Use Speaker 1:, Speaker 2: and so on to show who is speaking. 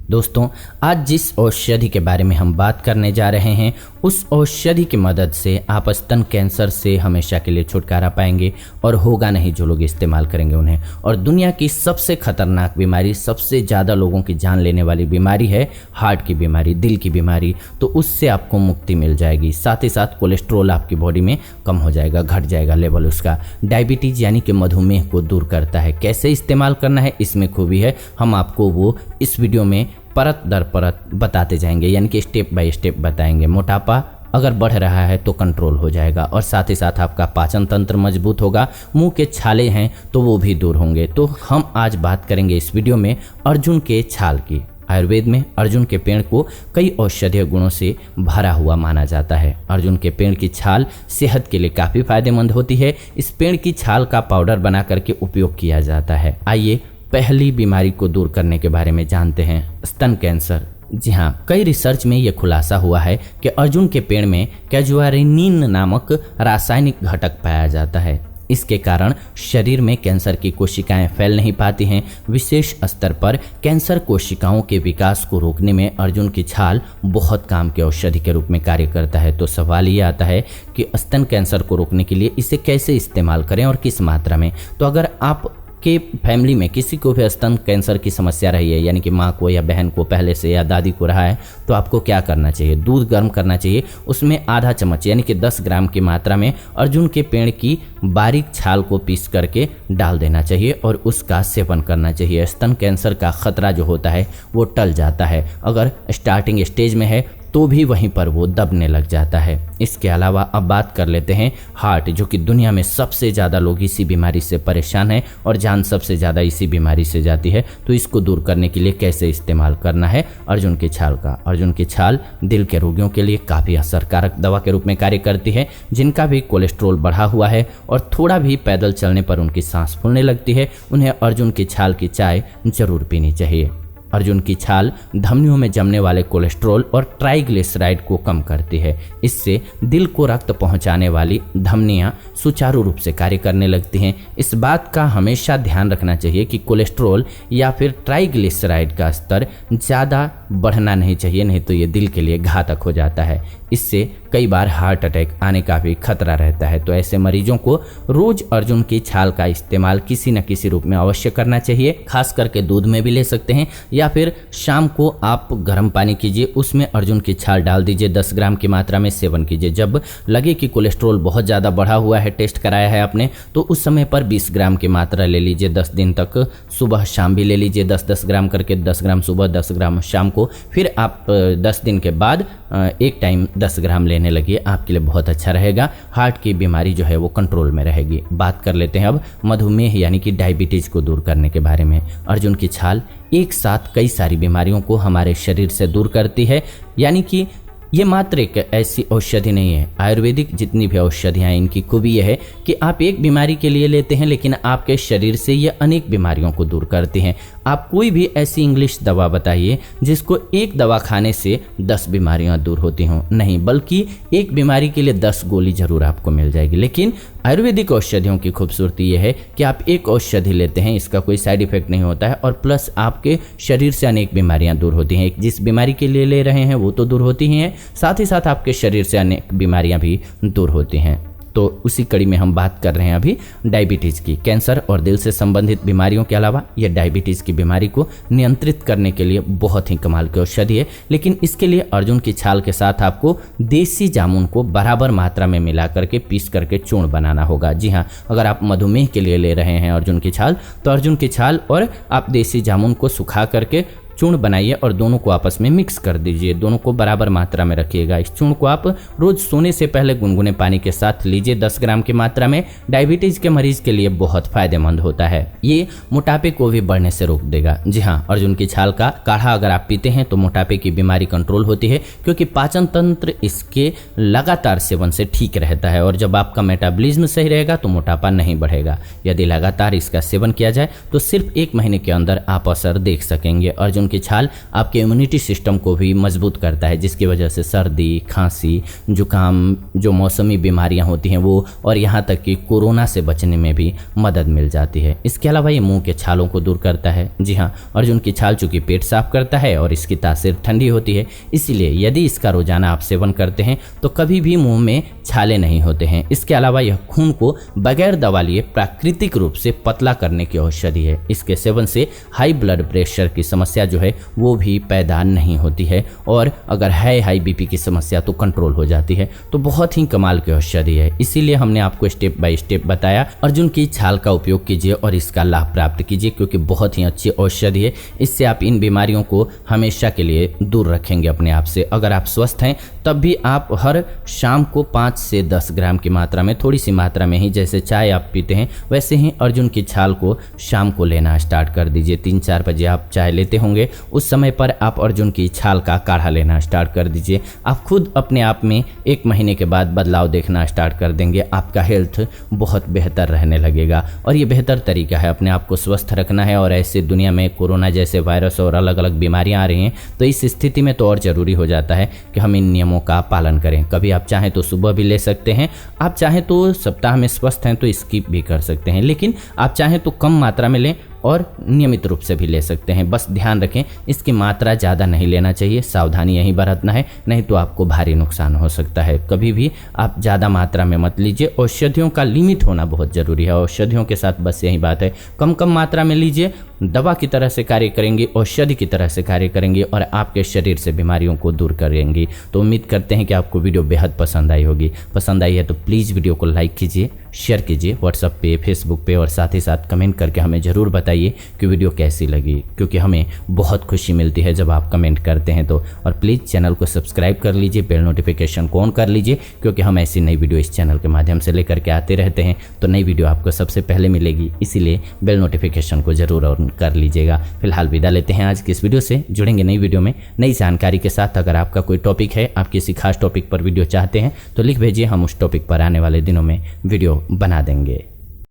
Speaker 1: दोस्तों, आज जिस औषधि के बारे में हम बात करने जा रहे हैं उस औषधि की मदद से आप स्तन कैंसर से हमेशा के लिए छुटकारा पाएंगे और होगा नहीं जो लोग इस्तेमाल करेंगे उन्हें। और दुनिया की सबसे खतरनाक बीमारी, सबसे ज़्यादा लोगों की जान लेने वाली बीमारी है हार्ट की बीमारी, दिल की बीमारी। तो उससे आपको मुक्ति मिल जाएगी। साथ ही साथ कोलेस्ट्रॉल आपकी बॉडी में कम हो जाएगा, घट जाएगा लेवल उसका। डायबिटीज़ यानी कि मधुमेह को दूर करता है। कैसे इस्तेमाल करना है इसमें खूबी है, हम आपको वो इस वीडियो में परत दर परत बताते जाएंगे, यानी कि स्टेप बाय स्टेप बताएंगे। मोटापा अगर बढ़ रहा है तो कंट्रोल हो जाएगा और साथ ही साथ आपका पाचन तंत्र मजबूत होगा। मुंह के छाले हैं तो वो भी दूर होंगे। तो हम आज बात करेंगे इस वीडियो में अर्जुन के छाल की। आयुर्वेद में अर्जुन के पेड़ को कई औषधीय गुणों से भरा हुआ माना जाता है। अर्जुन के पेड़ की छाल सेहत के लिए काफ़ी फायदेमंद होती है। इस पेड़ की छाल का पाउडर बना करके उपयोग किया जाता है। आइए पहली बीमारी को दूर करने के बारे में जानते हैं, स्तन कैंसर। जी हाँ, कई रिसर्च में यह खुलासा हुआ है कि अर्जुन के पेड़ में कैजुआरिनिन नामक रासायनिक घटक पाया जाता है। इसके कारण शरीर में कैंसर की कोशिकाएं फैल नहीं पाती हैं। विशेष स्तर पर कैंसर कोशिकाओं के विकास को रोकने में अर्जुन की छाल बहुत काम के औषधि के रूप में कार्य करता है। तो सवाल ये आता है कि स्तन कैंसर को रोकने के लिए इसे कैसे इस्तेमाल करें और किस मात्रा में। तो अगर आप के फैमिली में किसी को भी स्तन कैंसर की समस्या रही है, यानी कि माँ को या बहन को पहले से या दादी को रहा है, तो आपको क्या करना चाहिए? दूध गर्म करना चाहिए, उसमें आधा चम्मच यानी कि 10 ग्राम की मात्रा में अर्जुन के पेड़ की बारीक छाल को पीस करके डाल देना चाहिए और उसका सेवन करना चाहिए। स्तन कैंसर का खतरा जो होता है वो टल जाता है। अगर स्टार्टिंग स्टेज में है तो भी वहीं पर वो दबने लग जाता है। इसके अलावा अब बात कर लेते हैं हार्ट, जो कि दुनिया में सबसे ज़्यादा लोग इसी बीमारी से परेशान हैं और जान सबसे ज़्यादा इसी बीमारी से जाती है। तो इसको दूर करने के लिए कैसे इस्तेमाल करना है अर्जुन की छाल का? अर्जुन की छाल दिल के रोगियों के लिए काफ़ी असरकारक दवा के रूप में कार्य करती है। जिनका भी कोलेस्ट्रॉल बढ़ा हुआ है और थोड़ा भी पैदल चलने पर उनकी सांस फूलने लगती है, उन्हें अर्जुन की छाल की चाय जरूर पीनी चाहिए। अर्जुन की छाल धमनियों में जमने वाले कोलेस्ट्रॉल और ट्राइग्लिसराइड को कम करती है। इससे दिल को रक्त पहुंचाने वाली धमनियां सुचारू रूप से कार्य करने लगती हैं। इस बात का हमेशा ध्यान रखना चाहिए कि कोलेस्ट्रॉल या फिर ट्राइग्लिसराइड का स्तर ज़्यादा बढ़ना नहीं चाहिए, नहीं तो ये दिल के लिए घातक हो जाता है। इससे कई बार हार्ट अटैक आने का भी खतरा रहता है। तो ऐसे मरीजों को रोज अर्जुन की छाल का इस्तेमाल किसी न किसी रूप में अवश्य करना चाहिए। खास करके दूध में भी ले सकते हैं या फिर शाम को आप गर्म पानी कीजिए, उसमें अर्जुन की छाल डाल दीजिए, 10 ग्राम की मात्रा में सेवन कीजिए। जब लगे कि कोलेस्ट्रॉल बहुत ज़्यादा बढ़ा हुआ है, टेस्ट कराया है आपने, तो उस समय पर 20 ग्राम की मात्रा ले लीजिए 10 दिन तक। सुबह शाम भी ले लीजिए 10-10 ग्राम करके, 10 ग्राम सुबह 10 ग्राम शाम को। फिर आप 10 दिन के बाद एक टाइम 10 ग्राम लेने लगिए, आपके लिए बहुत अच्छा रहेगा। हार्ट की बीमारी जो है वो कंट्रोल में रहेगी। बात कर लेते हैं अब मधुमेह यानी कि डायबिटीज़ को दूर करने के बारे में। अर्जुन की छाल एक साथ कई सारी बीमारियों को हमारे शरीर से दूर करती है। यानी कि ये मात्र एक ऐसी औषधि नहीं है। आयुर्वेदिक जितनी भी औषधियाँ हैं, इनकी खूबी यह है कि आप एक बीमारी के लिए लेते हैं लेकिन आपके शरीर से ये अनेक बीमारियों को दूर करती हैं। आप कोई भी ऐसी इंग्लिश दवा बताइए जिसको एक दवा खाने से 10 बीमारियां दूर होती हों, नहीं, बल्कि एक बीमारी के लिए 10 गोली जरूर आपको मिल जाएगी। लेकिन आयुर्वेदिक औषधियों की खूबसूरती यह है कि आप एक औषधि लेते हैं, इसका कोई साइड इफेक्ट नहीं होता है और प्लस आपके शरीर से अनेक बीमारियां दूर होती हैं। जिस बीमारी के लिए ले रहे हैं वो तो दूर होती ही हैं, साथ ही साथ आपके शरीर से अनेक बीमारियां भी दूर होती हैं। तो उसी कड़ी में हम बात कर रहे हैं अभी डायबिटीज़ की। कैंसर और दिल से संबंधित बीमारियों के अलावा यह डायबिटीज़ की बीमारी को नियंत्रित करने के लिए बहुत ही कमाल की औषधि है। लेकिन इसके लिए अर्जुन की छाल के साथ आपको देसी जामुन को बराबर मात्रा में मिला करके पीस करके चूर्ण बनाना होगा। जी हाँ, अगर आप मधुमेह के लिए ले रहे हैं अर्जुन की छाल, तो अर्जुन की छाल और आप देसी जामुन को सुखा करके चूर्ण बनाइए और दोनों को आपस में मिक्स कर दीजिए। दोनों को बराबर मात्रा में रखिएगा। इस चूर्ण को आप रोज सोने से पहले गुनगुने पानी के साथ लीजिए 10 ग्राम की मात्रा में। डायबिटीज के मरीज के लिए बहुत फायदेमंद होता है। ये मोटापे को भी बढ़ने से रोक देगा। जी हाँ, अर्जुन की छाल का काढ़ा अगर आप पीते हैं तो मोटापे की बीमारी कंट्रोल होती है, क्योंकि पाचन तंत्र इसके लगातार सेवन से ठीक रहता है और जब आपका मेटाबॉलिज्म सही रहेगा तो मोटापा नहीं बढ़ेगा। यदि लगातार इसका सेवन किया जाए तो सिर्फ 1 महीने के अंदर आप असर देख सकेंगे। अर्जुन अर्जुन की छाल आपके इम्यूनिटी सिस्टम को भी मजबूत करता है, जिसकी वजह से सर्दी, खांसी, जुकाम, जो मौसमी बीमारियां होती हैं वो, और यहाँ तक कि कोरोना से बचने में भी मदद मिल जाती है। इसके अलावा ये मुंह के छालों को दूर करता है। जी हाँ, अर्जुन की छाल चूँकि पेट साफ करता है और इसकी तासीर ठंडी होती है, इसीलिए यदि इसका रोजाना आप सेवन करते हैं तो कभी भी मुंह में छाले नहीं होते हैं। इसके अलावा यह खून को बगैर दवा लिए प्राकृतिक रूप से पतला करने की औषधि है। इसके सेवन से हाई ब्लड प्रेशर की समस्या जो है वो भी पैदा नहीं होती है, और अगर है हाई बीपी की समस्या तो कंट्रोल हो जाती है। तो बहुत ही कमाल की औषधि है, इसीलिए हमने आपको स्टेप बाय स्टेप बताया। अर्जुन की छाल का उपयोग कीजिए और इसका लाभ प्राप्त कीजिए, क्योंकि बहुत ही अच्छी औषधि है। इससे आप इन बीमारियों को हमेशा के लिए दूर रखेंगे अपने आप से। अगर आप स्वस्थ हैं तब भी आप हर शाम को 5 से 10 ग्राम की मात्रा में, थोड़ी सी मात्रा में ही, जैसे चाय आप पीते हैं वैसे ही अर्जुन की छाल को शाम को लेना स्टार्ट कर दीजिए। 3-4 बजे आप चाय लेते होंगे, उस समय पर आप अर्जुन की छाल का काढ़ा लेना स्टार्ट कर दीजिए। आप खुद अपने आप में 1 महीने के बाद बदलाव देखना स्टार्ट कर देंगे। आपका हेल्थ बहुत बेहतर रहने लगेगा, और ये बेहतर तरीका है अपने आप को स्वस्थ रखना है। और ऐसे दुनिया में कोरोना जैसे वायरस और अलग अलग बीमारियां आ रही हैं, तो इस स्थिति में तो और ज़रूरी हो जाता है कि हम इन नियमों का पालन करें। कभी आप चाहें तो सुबह भी ले सकते हैं, आप चाहें तो सप्ताह में स्वस्थ हैं तो स्किप भी कर सकते हैं, लेकिन आप चाहें तो कम मात्रा में लें और नियमित रूप से भी ले सकते हैं। बस ध्यान रखें इसकी मात्रा ज़्यादा नहीं लेना चाहिए, सावधानी यही बरतना है, नहीं तो आपको भारी नुकसान हो सकता है। कभी भी आप ज़्यादा मात्रा में मत लीजिए। औषधियों का लिमिट होना बहुत ज़रूरी है। औषधियों के साथ बस यही बात है, कम कम मात्रा में लीजिए, दवा की तरह से कार्य करेंगी, औषधि की तरह से कार्य करेंगी और आपके शरीर से बीमारियों को दूर करेंगी। तो उम्मीद करते हैं कि आपको वीडियो बेहद पसंद आई होगी। पसंद आई है तो प्लीज़ वीडियो को लाइक कीजिए, शेयर कीजिए व्हाट्सएप पे, फेसबुक पे, और साथ ही साथ कमेंट करके हमें ज़रूर बताइए कि वीडियो कैसी लगी, क्योंकि हमें बहुत खुशी मिलती है जब आप कमेंट करते हैं तो। और प्लीज़ चैनल को सब्सक्राइब कर लीजिए, बेल नोटिफिकेशन को ऑन कर लीजिए, क्योंकि हम ऐसी नई वीडियो इस चैनल के माध्यम से लेकर के आते रहते हैं। तो नई वीडियो आपको सबसे पहले मिलेगी, इसीलिए बेल नोटिफिकेशन को ज़रूर ऑन कर लीजिएगा। फिलहाल विदा लेते हैं आज की इस वीडियो से, जुड़ेंगे नई वीडियो में नई जानकारी के साथ। अगर आपका कोई टॉपिक है, आप किसी खास टॉपिक पर वीडियो चाहते हैं तो लिख भेजिए, हम उस टॉपिक पर आने वाले दिनों में वीडियो बना देंगे।